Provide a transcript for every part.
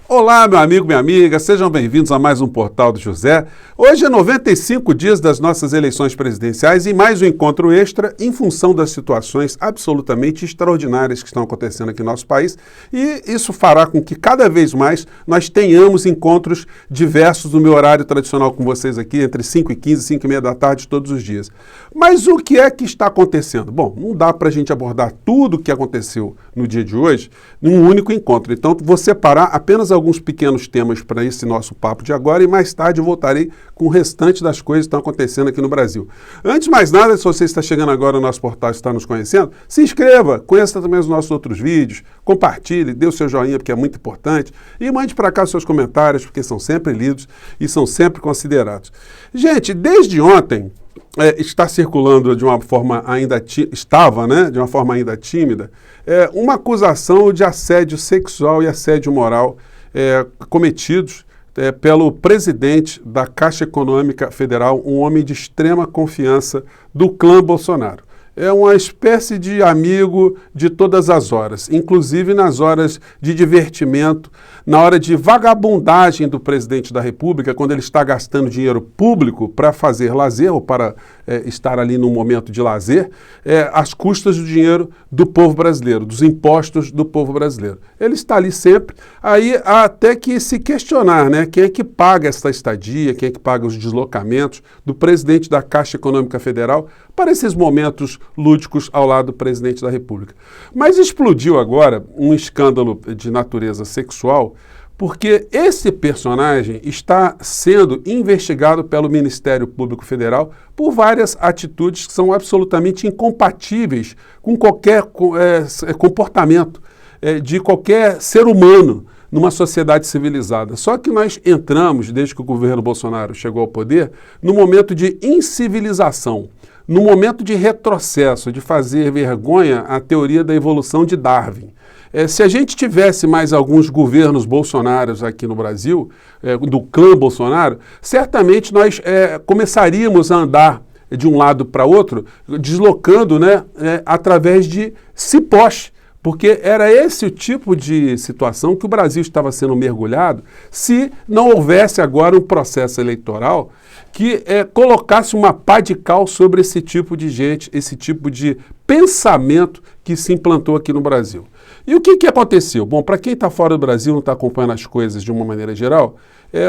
Olá, meu amigo, minha amiga, sejam bem-vindos a mais um Portal do José. Hoje é 95 dias das nossas eleições presidenciais e mais um encontro extra em função das situações absolutamente extraordinárias que estão acontecendo aqui no nosso país, e isso fará com que cada vez mais nós tenhamos encontros diversos no meu horário tradicional com vocês aqui, entre 5h15 e 5h30 da tarde, todos os dias. Mas o que é que está acontecendo? Bom, não dá para a gente abordar tudo o que aconteceu no dia de hoje num único encontro, então vou separar apenas alguns pequenos temas para esse nosso papo de agora e mais tarde eu voltarei com o restante das coisas que estão acontecendo aqui no Brasil. Antes de mais nada, se você está chegando agora no nosso portal e está nos conhecendo, se inscreva, conheça também os nossos outros vídeos, compartilhe, dê o seu joinha porque é muito importante e mande para cá seus comentários porque são sempre lidos e são sempre considerados. Gente, desde ontem está circulando de uma forma ainda de uma forma ainda tímida, uma acusação de assédio sexual e assédio moral cometidos pelo presidente da Caixa Econômica Federal, um homem de extrema confiança do clã Bolsonaro. É uma espécie de amigo de todas as horas, inclusive nas horas de divertimento, na hora de vagabundagem do presidente da República, quando ele está gastando dinheiro público para fazer lazer ou para estar ali num momento de lazer, às custas do dinheiro do povo brasileiro, dos impostos do povo brasileiro. Ele está ali sempre, aí há até que se questionar, né? Quem é que paga essa estadia, quem é que paga os deslocamentos do presidente da Caixa Econômica Federal para esses momentos lúdicos ao lado do presidente da República. Mas explodiu agora um escândalo de natureza sexual, porque esse personagem está sendo investigado pelo Ministério Público Federal por várias atitudes que são absolutamente incompatíveis com qualquer comportamento de qualquer ser humano numa sociedade civilizada. Só que nós entramos, desde que o governo Bolsonaro chegou ao poder, num momento de incivilização, num momento de retrocesso, de fazer vergonha à teoria da evolução de Darwin. Se a gente tivesse mais alguns governos bolsonaros aqui no Brasil, do clã Bolsonaro, certamente nós começaríamos a andar de um lado para outro, deslocando através de cipós, porque era esse o tipo de situação que o Brasil estava sendo mergulhado se não houvesse agora um processo eleitoral que colocasse uma pá de cal sobre esse tipo de gente, esse tipo de pensamento que se implantou aqui no Brasil. E o que aconteceu? Bom, para quem está fora do Brasil, não está acompanhando as coisas de uma maneira geral,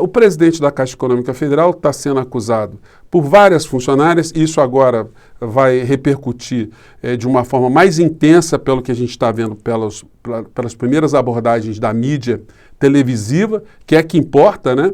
o presidente da Caixa Econômica Federal está sendo acusado por várias funcionárias, e isso agora vai repercutir de uma forma mais intensa pelo que a gente está vendo pelas primeiras abordagens da mídia televisiva, que é que importa, né?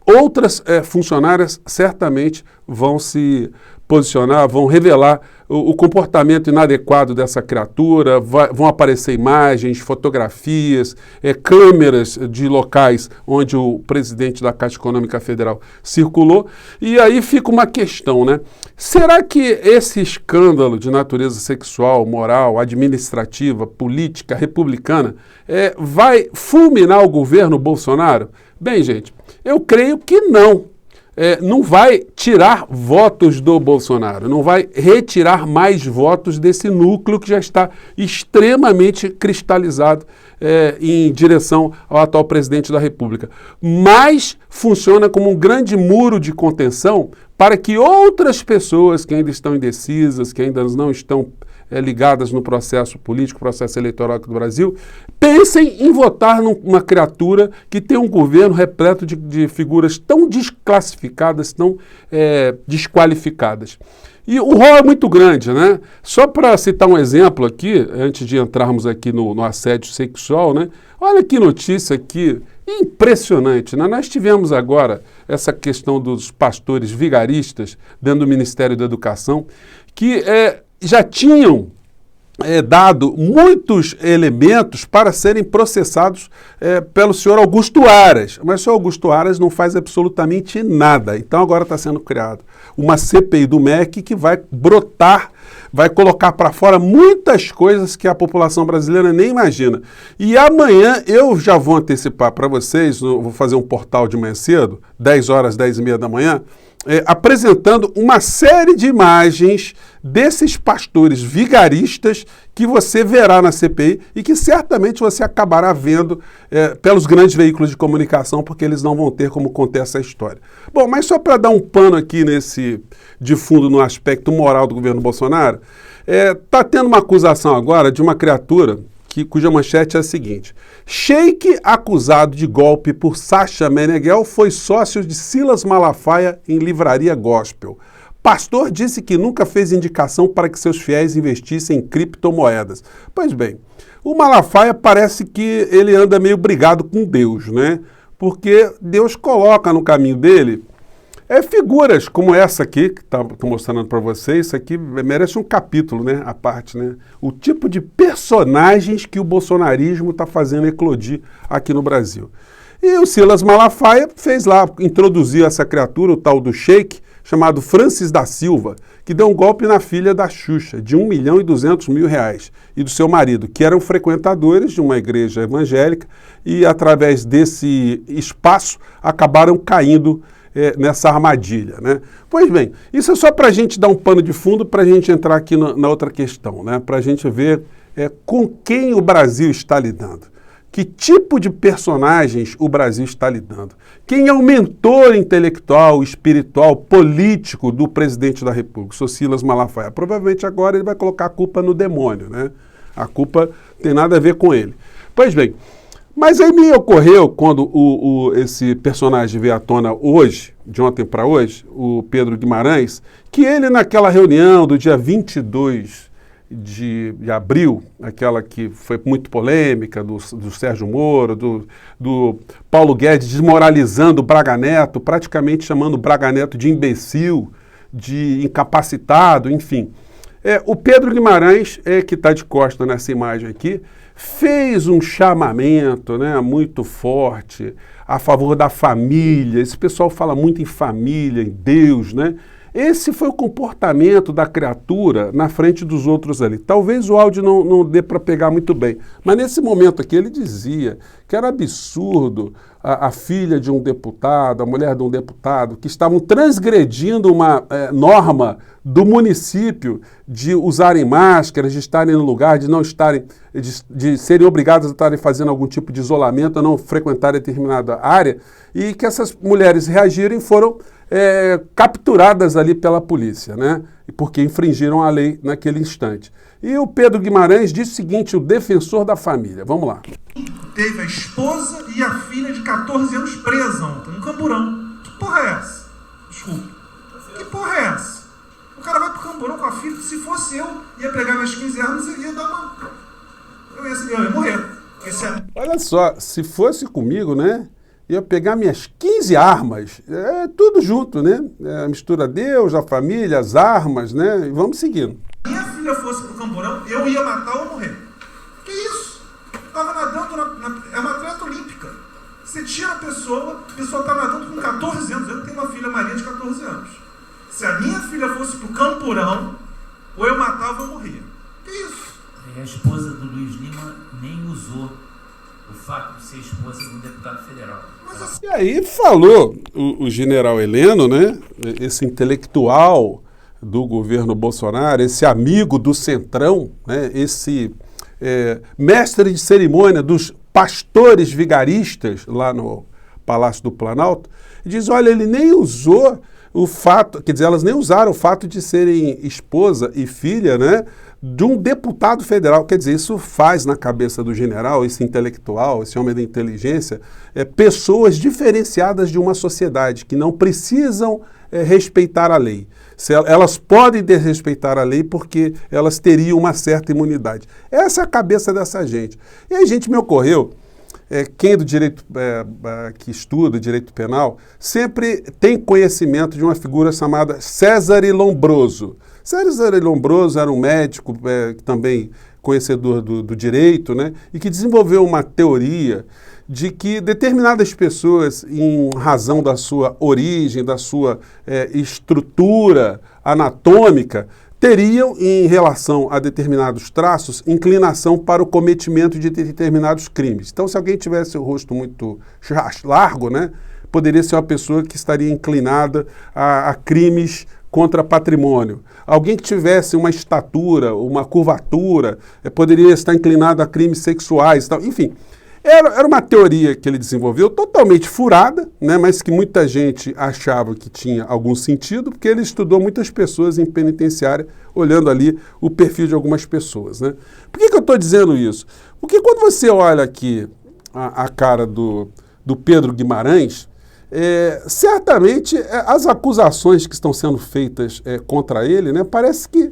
Outras funcionárias certamente vão se posicionar, vão revelar o comportamento inadequado dessa criatura, vão aparecer imagens, fotografias, câmeras de locais onde o presidente da Caixa Econômica Federal circulou, e aí fica uma questão, né? Será que esse escândalo de natureza sexual, moral, administrativa, política, republicana, vai fulminar o governo Bolsonaro? Bem, gente, eu creio que não. Não vai tirar votos do Bolsonaro, não vai retirar mais votos desse núcleo que já está extremamente cristalizado em direção ao atual presidente da República. Mas funciona como um grande muro de contenção para que outras pessoas que ainda estão indecisas, que ainda não estão ligadas no processo político, processo eleitoral aqui do Brasil, pensem em votar numa criatura que tem um governo repleto de figuras tão desclassificadas, tão desqualificadas. E o rol é muito grande, né? Só para citar um exemplo aqui, antes de entrarmos aqui no assédio sexual, né? Olha que notícia aqui, impressionante, né? Nós tivemos agora essa questão dos pastores vigaristas dentro do Ministério da Educação, que já tinham dado muitos elementos para serem processados pelo senhor Augusto Aras, mas o senhor Augusto Aras não faz absolutamente nada. Então agora está sendo criado uma CPI do MEC que vai brotar, vai colocar para fora muitas coisas que a população brasileira nem imagina. E amanhã eu já vou antecipar para vocês, vou fazer um portal de manhã cedo, 10 horas, 10h30 da manhã, apresentando uma série de imagens desses pastores vigaristas que você verá na CPI e que certamente você acabará vendo pelos grandes veículos de comunicação, porque eles não vão ter como contar essa história. Bom, mas só para dar um pano aqui de fundo no aspecto moral do governo Bolsonaro, está tendo uma acusação agora de uma criatura cuja manchete é a seguinte: Sheik acusado de golpe por Sacha Meneghel foi sócio de Silas Malafaia em livraria gospel. Pastor disse que nunca fez indicação para que seus fiéis investissem em criptomoedas. Pois bem, o Malafaia parece que ele anda meio brigado com Deus, né? Porque Deus coloca no caminho dele figuras como essa aqui, que estou mostrando para vocês. Isso aqui merece um capítulo, né, à parte, né? O tipo de personagens que o bolsonarismo está fazendo eclodir aqui no Brasil. E o Silas Malafaia fez lá, introduziu essa criatura, o tal do Sheik, chamado Francis da Silva, que deu um golpe na filha da Xuxa, de R$1.200.000, e do seu marido, que eram frequentadores de uma igreja evangélica, e através desse espaço acabaram caindo nessa armadilha, né? Pois bem, isso é só para a gente dar um pano de fundo, para a gente entrar aqui na outra questão, né? Para a gente ver com quem o Brasil está lidando. Que tipo de personagens o Brasil está lidando? Quem é o mentor intelectual, espiritual, político do presidente da República, o Silas Malafaia? Provavelmente agora ele vai colocar a culpa no demônio, né? A culpa tem nada a ver com ele. Pois bem, mas aí me ocorreu, quando esse personagem veio à tona hoje, de ontem para hoje, o Pedro Guimarães, que ele naquela reunião do dia 22 de abril, aquela que foi muito polêmica, do Sérgio Moro, do Paulo Guedes desmoralizando o Braga Neto, praticamente chamando o Braga Neto de imbecil, de incapacitado, enfim. O Pedro Guimarães, que está de costa nessa imagem aqui, fez um chamamento, né, muito forte a favor da família. Esse pessoal fala muito em família, em Deus, né? Esse foi o comportamento da criatura na frente dos outros ali. Talvez o áudio não dê para pegar muito bem, mas nesse momento aqui ele dizia que era absurdo a filha de um deputado, a mulher de um deputado, que estavam transgredindo uma norma do município de usarem máscaras, de estarem no lugar, de não estarem, de serem obrigadas a estarem fazendo algum tipo de isolamento, a não frequentar determinada área, e que essas mulheres reagiram e foram capturadas ali pela polícia, né? Porque infringiram a lei naquele instante. E o Pedro Guimarães disse o seguinte, o defensor da família. Vamos lá. Teve a esposa e a filha de 14 anos presa ontem, no Camburão. Que porra é essa? Desculpa. Que porra é essa? O cara vai pro Camburão com a filha, se fosse eu, ia pegar minhas 15 armas e ia dar uma... Eu ia morrer. Olha só, se fosse comigo, né? Ia pegar minhas 15 armas, tudo junto, né? Mistura Deus, a família, as armas, né? E vamos seguindo. Se minha filha fosse pro Camburão, eu ia matar ou morrer. Que isso? Tava nadando, é uma atleta olímpica. Você tira a pessoa tá nadando com 14 anos. Eu tenho uma filha Maria de 14 anos. Se a minha filha fosse pro Camburão, ou eu matava ou morria. Que isso? E a esposa do Luiz Lima nem usou o fato de ser esposa de um deputado federal. E aí falou o general Heleno, né, esse intelectual do governo Bolsonaro, esse amigo do Centrão, né, esse mestre de cerimônia dos pastores vigaristas lá no Palácio do Planalto, diz, olha, ele nem usou o fato, quer dizer, elas nem usaram o fato de serem esposa e filha, né, de um deputado federal. Quer dizer, isso faz na cabeça do general, esse intelectual, esse homem da inteligência, pessoas diferenciadas de uma sociedade que não precisam respeitar a lei. Elas podem desrespeitar a lei porque elas teriam uma certa imunidade. Essa é a cabeça dessa gente. E aí, gente, me ocorreu, quem do direito, que estuda direito penal, sempre tem conhecimento de uma figura chamada Césare Lombroso. César Lombroso era um médico também conhecedor do direito, né, e que desenvolveu uma teoria de que determinadas pessoas, em razão da sua origem, da sua estrutura anatômica, teriam, em relação a determinados traços, inclinação para o cometimento de determinados crimes. Então, se alguém tivesse o rosto muito largo, né, poderia ser uma pessoa que estaria inclinada a crimes contra patrimônio. Alguém que tivesse uma estatura, uma curvatura, poderia estar inclinado a crimes sexuais e tal. Enfim, era uma teoria que ele desenvolveu totalmente furada, né, mas que muita gente achava que tinha algum sentido, porque ele estudou muitas pessoas em penitenciária, olhando ali o perfil de algumas pessoas, né? Por que eu estou dizendo isso? Porque quando você olha aqui a cara do Pedro Guimarães, certamente as acusações que estão sendo feitas contra ele, né, parece que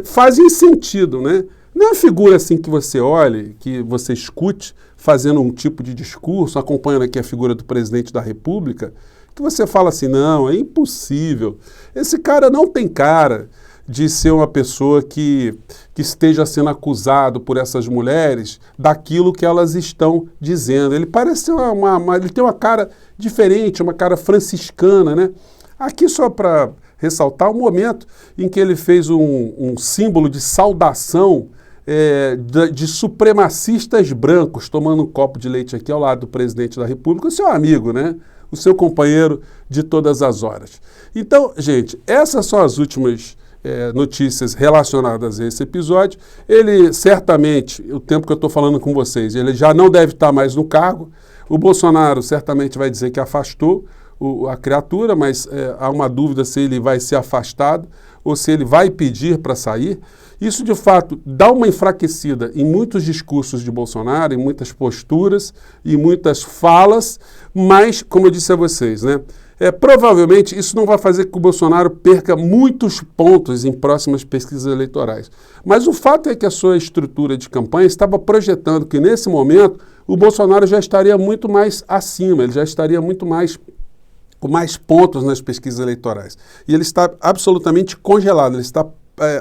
fazem sentido, né? Não é uma figura assim que você olhe, que você escute fazendo um tipo de discurso, acompanhando aqui a figura do presidente da República, que você fala assim, não, é impossível. Esse cara não tem cara de ser uma pessoa que esteja sendo acusado por essas mulheres daquilo que elas estão dizendo. Ele parece ele tem uma cara diferente, uma cara franciscana, né? Aqui só para ressaltar o momento em que ele fez um símbolo de saudação de supremacistas brancos, tomando um copo de leite aqui ao lado do presidente da República, o seu amigo, né? O seu companheiro de todas as horas. Então, gente, essas são as últimas notícias relacionadas a esse episódio. Ele, certamente, o tempo que eu estou falando com vocês, ele já não deve estar mais no cargo. O Bolsonaro certamente vai dizer que afastou a criatura, mas há uma dúvida se ele vai ser afastado ou se ele vai pedir para sair. Isso, de fato, dá uma enfraquecida em muitos discursos de Bolsonaro, em muitas posturas e muitas falas, mas, como eu disse a vocês, né, provavelmente isso não vai fazer com que o Bolsonaro perca muitos pontos em próximas pesquisas eleitorais. Mas o fato é que a sua estrutura de campanha estava projetando que, nesse momento, o Bolsonaro já estaria muito mais acima, ele já estaria muito mais com mais pontos nas pesquisas eleitorais. E ele está absolutamente congelado, ele está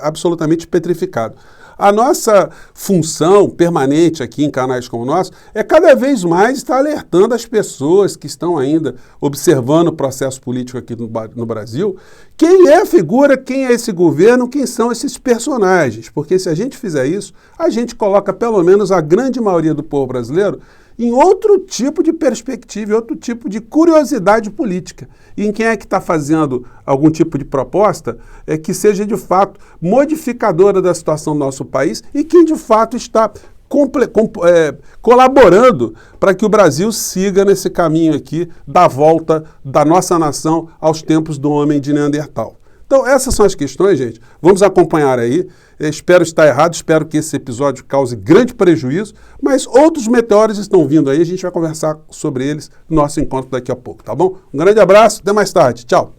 absolutamente petrificado. A nossa função permanente aqui em canais como o nosso é cada vez mais estar alertando as pessoas que estão ainda observando o processo político aqui no Brasil, quem é a figura, quem é esse governo, quem são esses personagens. Porque se a gente fizer isso, a gente coloca pelo menos a grande maioria do povo brasileiro em outro tipo de perspectiva, outro tipo de curiosidade política. E em quem é que está fazendo algum tipo de proposta que seja, de fato, modificadora da situação do nosso país e quem, de fato, está colaborando para que o Brasil siga nesse caminho aqui da volta da nossa nação aos tempos do homem de Neandertal. Então, essas são as questões, gente. Vamos acompanhar aí. Espero estar errado, espero que esse episódio cause grande prejuízo, mas outros meteoros estão vindo aí, a gente vai conversar sobre eles no nosso encontro daqui a pouco, tá bom? Um grande abraço, até mais tarde. Tchau.